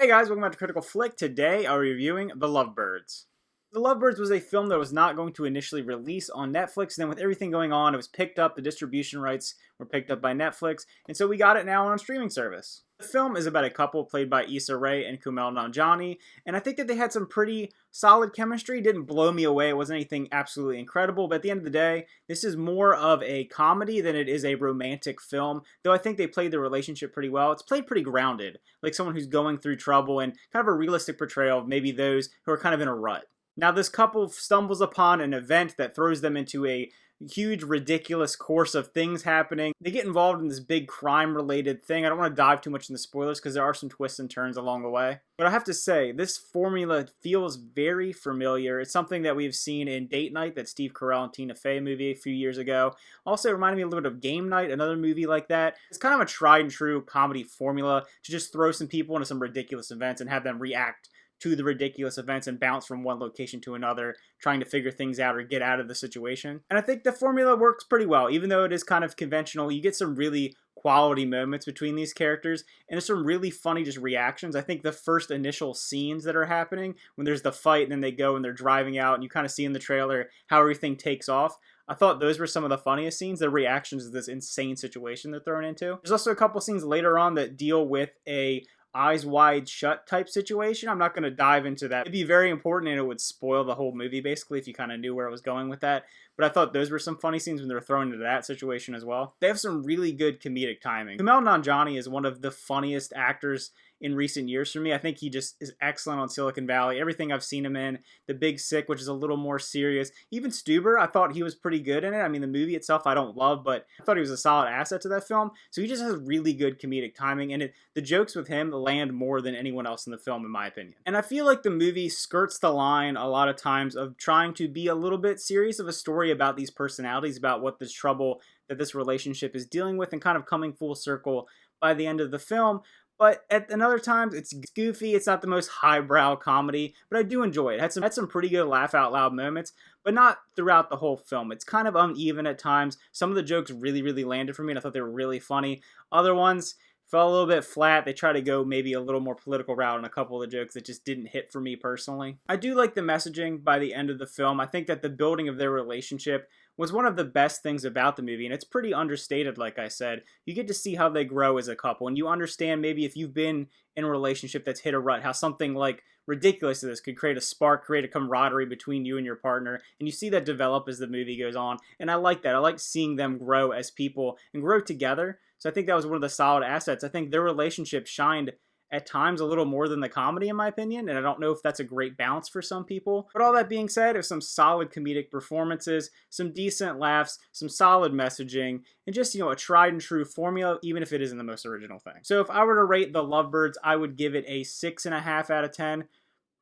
Hey guys, welcome back to Critical Flick. Today I'm reviewing The Lovebirds. The Lovebirds was a film that was not going to initially release on Netflix, and then with everything going on, it was picked up, the distribution rights were picked up by Netflix, and so we got it now on a streaming service. The film is about a couple played by Issa Rae and Kumail Nanjiani, and I think that they had some pretty solid chemistry. It didn't blow me away, it wasn't anything absolutely incredible, but at the end of the day, this is more of a comedy than it is a romantic film, though I think they played the relationship pretty well. It's played pretty grounded, like someone who's going through trouble, and kind of a realistic portrayal of maybe those who are kind of in a rut. Now, this couple stumbles upon an event that throws them into a huge, ridiculous course of things happening. They get involved in this big crime-related thing. I don't want to dive too much into spoilers because there are some twists and turns along the way. But I have to say, this formula feels very familiar. It's something that we've seen in Date Night, that Steve Carell and Tina Fey movie a few years ago. Also, it reminded me a little bit of Game Night, another movie like that. It's kind of a tried-and-true comedy formula to just throw some people into some ridiculous events and have them react to the ridiculous events and bounce from one location to another, trying to figure things out or get out of the situation. And I think the formula works pretty well, even though it is kind of conventional. You get some really quality moments between these characters, and there's some really funny just reactions. I think the first initial scenes that are happening, when there's the fight and then they go and they're driving out, and you kind of see in the trailer how everything takes off, I thought those were some of the funniest scenes, the reactions to this insane situation they're thrown into. There's also a couple scenes later on that deal with a eyes wide shut type situation. I'm not going to dive into that. It'd be very important and it would spoil the whole movie basically if you kind of knew where I was going with that. But I thought those were some funny scenes when they were thrown into that situation as well. They have some really good comedic timing. Kumail Nanjiani is one of the funniest actors in recent years for me. I think he just is excellent on Silicon Valley. Everything I've seen him in, The Big Sick, which is a little more serious. Even Stuber, I thought he was pretty good in it. I mean, the movie itself I don't love, but I thought he was a solid asset to that film. So he just has really good comedic timing, and the jokes with him land more than anyone else in the film, in my opinion. And I feel like the movie skirts the line a lot of times of trying to be a little bit serious of a story about these personalities, about what this trouble that this relationship is dealing with, and kind of coming full circle by the end of the film. But at another times, it's goofy. It's not the most highbrow comedy, but I do enjoy it. It had some pretty good laugh-out-loud moments, but not throughout the whole film. It's kind of uneven at times. Some of the jokes really landed for me, and I thought they were really funny. Other ones fell a little bit flat. They try to go maybe a little more political route on a couple of the jokes that just didn't hit for me personally. I do like the messaging by the end of the film. I think that the building of their relationship was one of the best things about the movie, and it's pretty understated, like I said. You get to see how they grow as a couple, and you understand maybe if you've been in a relationship that's hit a rut, how something like ridiculous as this could create a spark, create a camaraderie between you and your partner, and you see that develop as the movie goes on, and I like that. I like seeing them grow as people and grow together, so I think that was one of the solid assets. I think their relationship shined at times a little more than the comedy, in my opinion, and I don't know if that's a great balance for some people. But all that being said, there's some solid comedic performances, some decent laughs, some solid messaging, and just, a tried and true formula, even if it isn't the most original thing. So if I were to rate The Lovebirds, I would give it a 6.5 out of 10.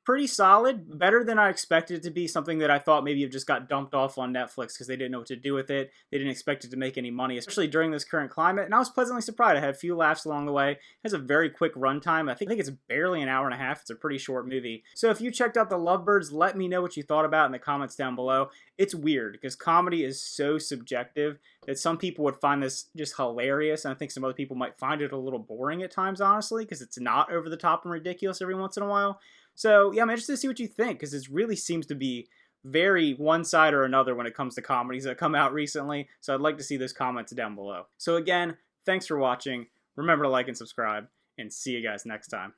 Pretty solid, better than I expected it to be, something that I thought maybe just got dumped off on Netflix because they didn't know what to do with it. They didn't expect it to make any money, especially during this current climate, and I was pleasantly surprised. I had a few laughs along the way. It has a very quick runtime. I think it's barely an hour and a half. It's a pretty short movie. So if you checked out The Lovebirds, let me know what you thought about in the comments down below. It's weird because comedy is so subjective that some people would find this just hilarious, and I think some other people might find it a little boring at times, honestly, because it's not over the top and ridiculous every once in a while. So, yeah, I'm interested to see what you think, because it really seems to be very one side or another when it comes to comedies that come out recently, so I'd like to see those comments down below. So again, thanks for watching. Remember to like and subscribe, and see you guys next time.